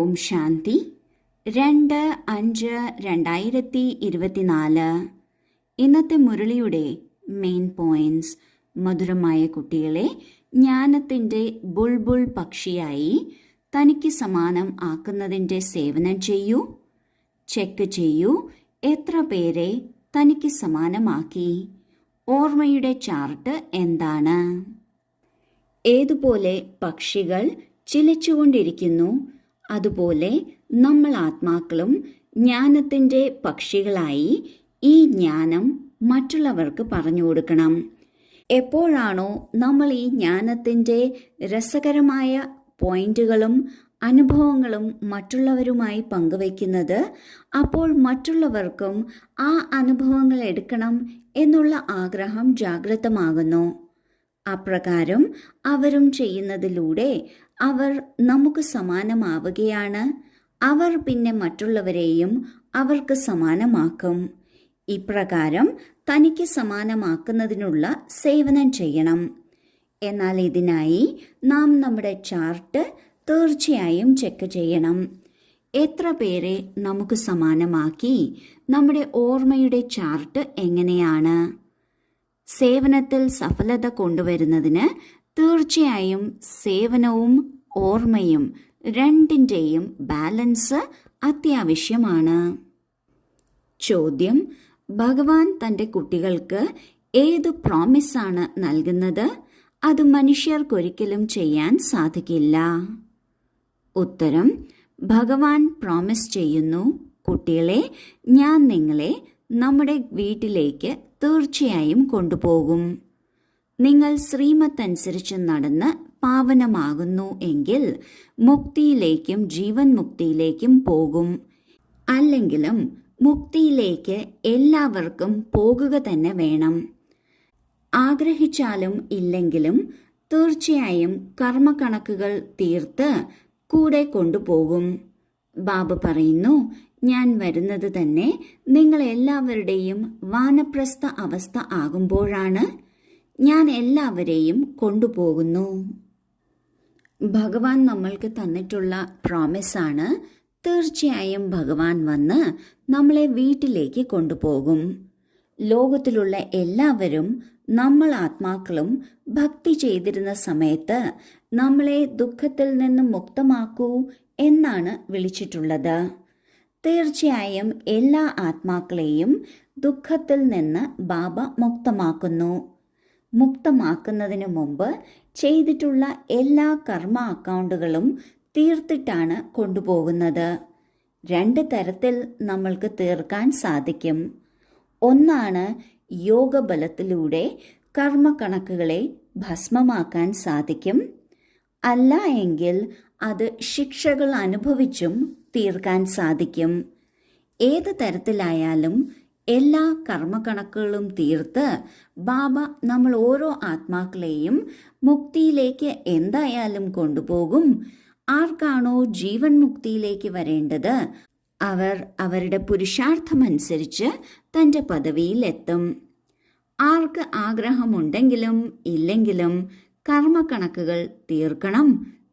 ഓം ശാന്തി 2/5/2024. ഇന്നത്തെ മുരളിയുടെ main points. മധുരമായ കുട്ടികളെ, ജ്ഞാനത്തിൻ്റെ ബുൾബുൾ പക്ഷിയായി തനിക്ക് സമാനം ആക്കുന്നതിൻ്റെ സേവനം ചെയ്യൂ. ചെക്ക് ചെയ്യൂ, എത്ര പേരെ തനിക്ക് സമാനമാക്കി. ഓർമ്മയുടെ ചാർട്ട് എന്താണ്? ഏതുപോലെ പക്ഷികൾ ചിലച്ചുകൊണ്ടിരിക്കുന്നു, അതുപോലെ നമ്മൾ ആത്മാക്കളും ജ്ഞാനത്തിൻ്റെ പക്ഷികളായി ഈ ജ്ഞാനം മറ്റുള്ളവർക്ക് പറഞ്ഞു കൊടുക്കണം. എപ്പോഴാണോ നമ്മൾ ഈ ജ്ഞാനത്തിൻ്റെ രസകരമായ പോയിന്റുകളും അനുഭവങ്ങളും മറ്റുള്ളവരുമായി പങ്കുവയ്ക്കുന്നത്, അപ്പോൾ മറ്റുള്ളവർക്കും ആ അനുഭവങ്ങൾ എടുക്കണം എന്നുള്ള ആഗ്രഹം ജാഗ്രതമാകുന്നു. അപ്രകാരം അവരും ചെയ്യുന്നതിലൂടെ അവർ നമുക്ക് സമാനമാവുകയാണ്. അവർ പിന്നെ മറ്റുള്ളവരെയും അവർക്ക് സമാനമാക്കും. ഇപ്രകാരം തനിക്ക് സമാനമാക്കുന്നതിനുള്ള സേവനം ചെയ്യണം. എന്നാൽ ഇതിനായി നാം നമ്മുടെ ചാർട്ട് തീർച്ചയായും ചെക്ക് ചെയ്യണം. എത്ര പേരെ നമുക്ക് സമാനമാക്കി? നമ്മുടെ ഓർമ്മയുടെ ചാർട്ട് എങ്ങനെയാണ്? സേവനത്തിൽ സഫലത കൊണ്ടുവരുന്നതിന് തീർച്ചയായും സേവനവും ഓർമ്മയും രണ്ടിൻ്റെയും ബാലൻസ് അത്യാവശ്യമാണ്. ചോദ്യം: ഭഗവാൻ തൻ്റെ കുട്ടികൾക്ക് ഏത് പ്രോമിസാണ് നൽകുന്നത്? അത് മനുഷ്യർക്കൊരിക്കലും ചെയ്യാൻ സാധിക്കില്ല. ഉത്തരം: ഭഗവാൻ പ്രോമിസ് ചെയ്യുന്നു, കുട്ടികളെ, ഞാൻ നിങ്ങളെ നമ്മുടെ വീട്ടിലേക്ക് തീർച്ചയായും കൊണ്ടുപോകും. നിങ്ങൾ ശ്രീമത്ത് അനുസരിച്ച് നടന്ന് പാവനമാകുന്നു എങ്കിൽ മുക്തിയിലേക്കും ജീവൻ മുക്തിയിലേക്കും പോകും. അല്ലെങ്കിലും മുക്തിയിലേക്ക് എല്ലാവർക്കും പോകുക തന്നെ വേണം. ആഗ്രഹിച്ചാലും ഇല്ലെങ്കിലും തീർച്ചയായും കർമ്മക്കണക്കുകൾ തീർത്ത് കൂടെ കൊണ്ടുപോകും. ബാബ പറയുന്നു, ഞാൻ വരുന്നത് തന്നെ നിങ്ങൾ എല്ലാവരുടെയും വാനപ്രസ്ഥ അവസ്ഥ ആകുമ്പോഴാണ്. ഞാൻ എല്ലാവരെയും കൊണ്ടുപോകുന്നു. ഭഗവാൻ നമ്മൾക്ക് തന്നിട്ടുള്ള പ്രോമിസാണ്. തീർച്ചയായും ഭഗവാൻ വന്ന് നമ്മളെ വീട്ടിലേക്ക് കൊണ്ടുപോകും. ലോകത്തിലുള്ള എല്ലാവരും നമ്മൾ ആത്മാക്കളും ഭക്തി ചെയ്തിരുന്ന സമയത്ത് നമ്മളെ ദുഃഖത്തിൽ നിന്ന് മുക്തമാക്കൂ എന്നാണ് വിളിച്ചിട്ടുള്ളത്. തീർച്ചയായും എല്ലാ ആത്മാക്കളെയും ദുഃഖത്തിൽ നിന്ന് ബാബ മുക്തമാക്കുന്നു. മുക്തമാക്കുന്നതിനു മുമ്പ് ചെയ്തിട്ടുള്ള എല്ലാ കർമ്മ അക്കൗണ്ടുകളും തീർത്തിട്ടാണ് കൊണ്ടുപോകുന്നത്. 2 തരത്തിൽ നമ്മൾക്ക് തീർക്കാൻ സാധിക്കും. ഒന്നാണ് യോഗബലത്തിലൂടെ കർമ്മക്കണക്കുകളെ ഭസ്മമാക്കാൻ സാധിക്കും. അല്ല എങ്കിൽ അത് ശിക്ഷകൾ അനുഭവിച്ചും തീർക്കാൻ സാധിക്കും. ഏത് തരത്തിലായാലും എല്ലാ കർമ്മക്കണക്കുകളും തീർത്ത് ബാബ നമ്മൾ ഓരോ ആത്മാക്കളെയും മുക്തിയിലേക്ക് എന്തായാലും കൊണ്ടുപോകും. ആർക്കാണോ ജീവൻ മുക്തിയിലേക്ക് വരേണ്ടത്, അവർ അവരുടെ പുരുഷാർത്ഥമനുസരിച്ച് തൻ്റെ പദവിയിൽ എത്തും. ആർക്ക് ആഗ്രഹമുണ്ടെങ്കിലും ഇല്ലെങ്കിലും കർമ്മക്കണക്കുകൾ തീർക്കണം,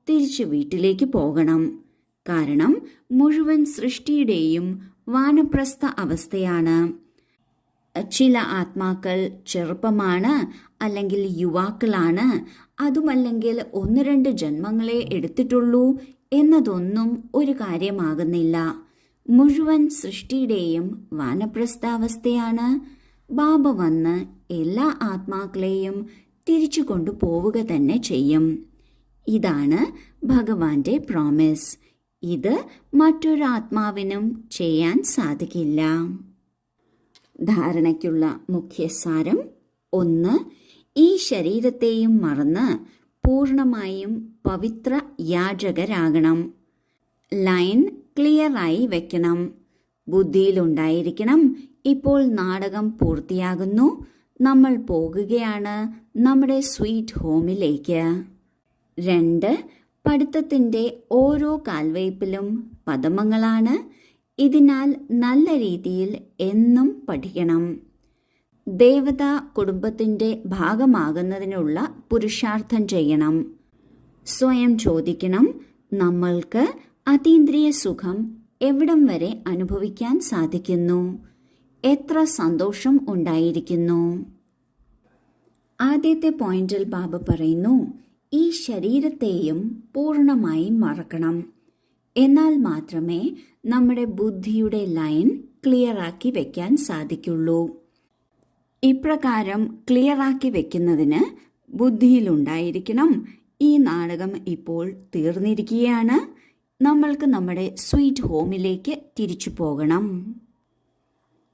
തിരിച്ചു വീട്ടിലേക്ക് പോകണം. കാരണം മുഴുവൻ സൃഷ്ടിയുടെയും വാനപ്രസ്ഥ അവസ്ഥയാണ്. ചില ആത്മാക്കൾ ചെറുപ്പമാണ്, അല്ലെങ്കിൽ യുവാക്കളാണ്, അതുമല്ലെങ്കിൽ 1-2 ജന്മങ്ങളെ എടുത്തിട്ടുള്ളൂ എന്നതൊന്നും ഒരു കാര്യമാകുന്നില്ല. മുഴുവൻ സൃഷ്ടിയുടെയും വാനപ്രസ്ഥാവസ്ഥയാണ്. ബാബ വന്ന് എല്ലാ ആത്മാക്കളെയും തിരിച്ചു കൊണ്ടുപോവുക തന്നെ ചെയ്യും. ഇതാണ് ഭഗവാന്റെ പ്രോമിസ്. ഇത് മറ്റൊരാത്മാവിനും ചെയ്യാൻ സാധിക്കില്ല. ധാരണയ്ക്കുള്ള മുഖ്യസാരം: 1. ഈ ശരീരത്തെയും മറന്ന് പൂർണ്ണമായും പവിത്ര യാചകരാകണം. ലൈൻ ക്ലിയറായി വെക്കണം. ബുദ്ധിയിലുണ്ടായിരിക്കണം, ഇപ്പോൾ നാടകം പൂർത്തിയാകുന്നു, നമ്മൾ പോകുകയാണ് നമ്മുടെ സ്വീറ്റ് ഹോമിലേക്ക്. 2. പഠിത്തത്തിൻ്റെ ഓരോ കാൽവയ്പിലും പദമങ്ങളാണ്. ഇതിനാൽ നല്ല രീതിയിൽ എന്നും പഠിക്കണം. ദേവതാ കുടുംബത്തിൻ്റെ ഭാഗമാകുന്നതിനുള്ള പുരുഷാർത്ഥം ചെയ്യണം. സ്വയം ചോദിക്കണം, നമ്മൾക്ക് അതീന്ദ്രിയ സുഖം എവിടം വരെ അനുഭവിക്കാൻ സാധിക്കുന്നു? എത്ര സന്തോഷം ഉണ്ടായിരിക്കുന്നു? ആദ്യത്തെ പോയിന്റിൽ ബാബ പറയുന്നു, ഈ ശരീരത്തെയും പൂർണ്ണമായും മറക്കണം. എന്നാൽ മാത്രമേ നമ്മുടെ ബുദ്ധിയുടെ ലൈൻ ക്ലിയറാക്കി വെക്കാൻ സാധിക്കുള്ളൂ. ഇപ്രകാരം ക്ലിയറാക്കി വെക്കുന്നതിന് ബുദ്ധിയിലുണ്ടായിരിക്കണം, ഈ നാടകം ഇപ്പോൾ തീർന്നിരിക്കുകയാണ്, നമ്മൾക്ക് നമ്മുടെ സ്വീറ്റ് ഹോമിലേക്ക് തിരിച്ചു പോകണം.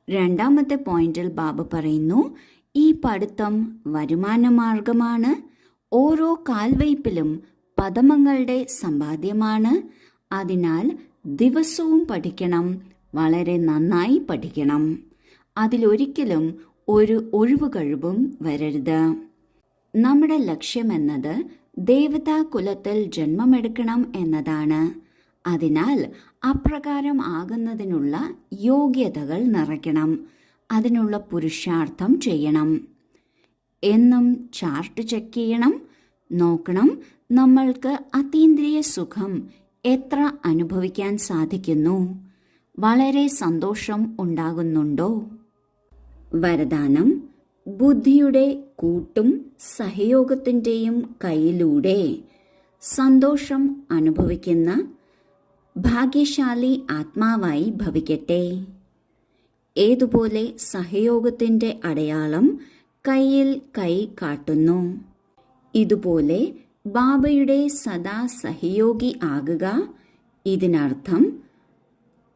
രണ്ടാമത്തെ പോയിന്റിൽ ബാബ പറയുന്നു, ഈ പഠിത്തം വരുമാന മാർഗമാണ്. ഓരോ കാൽവയ്പിലും പദമങ്ങളുടെ സമ്പാദ്യമാണ്. അതിനാൽ ദിവസവും പഠിക്കണം, വളരെ നന്നായി പഠിക്കണം. അതിലൊരിക്കലും ഒരു ഒഴിവുകഴിവും വരരുത്. നമ്മുടെ ലക്ഷ്യമെന്നത് ദേവതാ കുലത്തിൽ ജന്മമെടുക്കണം എന്നതാണ്. അതിനാൽ അപ്രകാരം ആകുന്നതിനുള്ള യോഗ്യതകൾ നിറയ്ക്കണം. അതിനുള്ള പുരുഷാർത്ഥം ചെയ്യണം. എന്നും ചാർട്ട് ചെക്ക് ചെയ്യണം, നോക്കണം നമ്മൾക്ക് അതീന്ദ്രിയ സുഖം എത്ര അനുഭവിക്കാൻ സാധിക്കുന്നു, വളരെ സന്തോഷം ഉണ്ടാകുന്നുണ്ടോ. വരദാനം: ബുദ്ധിയുടെ കൂട്ടും സഹയോഗത്തിൻ്റെയും കൈയിലൂടെ സന്തോഷം അനുഭവിക്കുന്ന ഭാഗ്യശാലി ആത്മാവായി ഭവിക്കട്ടെ. ഏതുപോലെ സഹയോഗത്തിൻ്റെ അടയാളം കൈയിൽ കൈ കാട്ടുന്നു, ഇതുപോലെ ബാബയുടെ സദാ സഹയോഗി ആകുക. ഇതിനർത്ഥം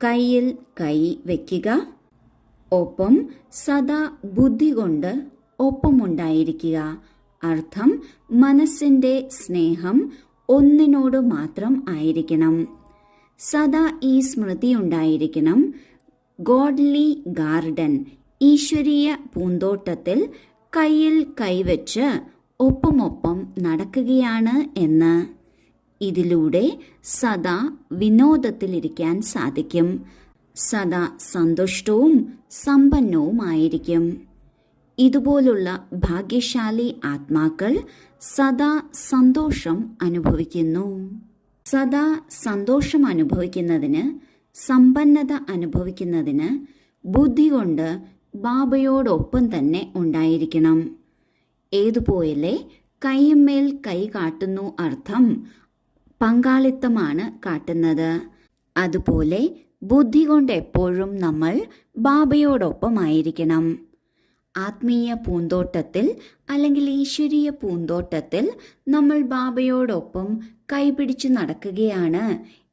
കൈയിൽ കൈ വയ്ക്കുക, ഒപ്പം സദാ ബുദ്ധി കൊണ്ട് ഒപ്പമുണ്ടായിരിക്കുക. അർത്ഥം മനസ്സിൻ്റെ സ്നേഹം ഒന്നിനോട് മാത്രം ആയിരിക്കണം. സദാ ഈ സ്മൃതി ഉണ്ടായിരിക്കണം, ഗോഡ്ലി ഗാർഡൻ, ഈശ്വരീയ പൂന്തോട്ടത്തിൽ കയ്യിൽ കൈവച്ച് ഒപ്പമൊപ്പം നടക്കുകയാണ് എന്ന്. ഇതിലൂടെ സദാ വിനോദത്തിലിരിക്കാൻ സാധിക്കും, സദാ സന്തുഷ്ടവും സമ്പന്നവുമായിരിക്കും. ഇതുപോലുള്ള ഭാഗ്യശാലി ആത്മാക്കൾ സദാ സന്തോഷം അനുഭവിക്കുന്നു. സദാ സന്തോഷം അനുഭവിക്കുന്നതിന്, സമ്പന്നത അനുഭവിക്കുന്നതിന് ബുദ്ധി കൊണ്ട് ബാബയോടൊപ്പം തന്നെ ഉണ്ടായിരിക്കണം. ഏതുപോലെ കൈമേൽ കൈ കാട്ടുന്നു, അർത്ഥം പങ്കാളിത്തമാണ് കാട്ടുന്നത്. അതുപോലെ ബുദ്ധി കൊണ്ട് എപ്പോഴും നമ്മൾ ബാബയോടൊപ്പമായിരിക്കണം. ആത്മീയ പൂന്തോട്ടത്തിൽ അല്ലെങ്കിൽ ഈശ്വരീയ പൂന്തോട്ടത്തിൽ നമ്മൾ ബാബയോടൊപ്പം കൈപിടിച്ച് നടക്കുകയാണ്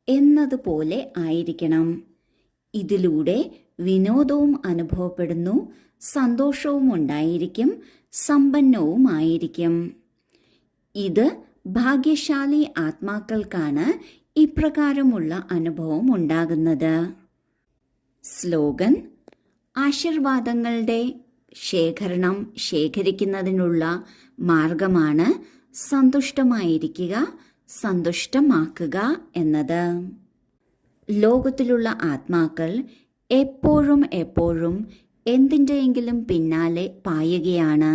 എന്നതുപോലെ ആയിരിക്കണം. ഇതിലൂടെ വിനോദവും അനുഭവപ്പെടുന്നു, സന്തോഷവും ഉണ്ടായിരിക്കും, സമ്പന്നവുമായിരിക്കും. ഇത് ഭാഗ്യശാലി ആത്മാക്കൾക്കാണ് ഇപ്രകാരമുള്ള അനുഭവം ഉണ്ടാകുന്നത്. സ്ലോഗൻ: ആശീർവാദങ്ങളുടെ ശേഖരിക്കുന്നതിനുള്ള മാർഗമാണ് സന്തുഷ്ടമായിരിക്കുക, സന്തുഷ്ടമാക്കുക എന്നത്. ലോകത്തിലുള്ള ആത്മാക്കൾ എപ്പോഴും എന്തിൻ്റെയെങ്കിലും പിന്നാലെ പായുകയാണ്.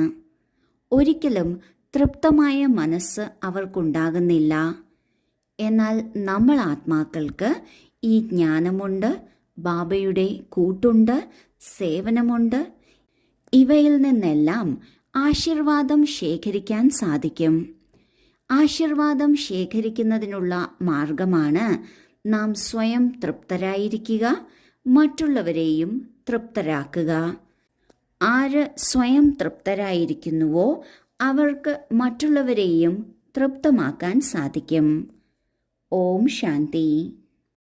ഒരിക്കലും തൃപ്തമായ മനസ്സ് അവർക്കുണ്ടാകുന്നില്ല. എന്നാൽ നമ്മൾ ആത്മാക്കൾക്ക് ഈ ജ്ഞാനമുണ്ട്, ബാബയുടെ കൂട്ടുണ്ട്, സേവനമുണ്ട്. ഇവയിൽ നിന്നെല്ലാം ആശീർവാദം ശേഖരിക്കാൻ സാധിക്കും. ആശീർവാദം ശേഖരിക്കുന്നതിനുള്ള മാർഗമാണ് നാം സ്വയം തൃപ്തരായിരിക്കുക, മറ്റുള്ളവരെയും തൃപ്തരാക്കുക. ആര് സ്വയം തൃപ്തരായിരിക്കുന്നുവോ അവർക്ക് മറ്റുള്ളവരെയും തൃപ്തമാക്കാൻ സാധിക്കും. ഓം ശാന്തി.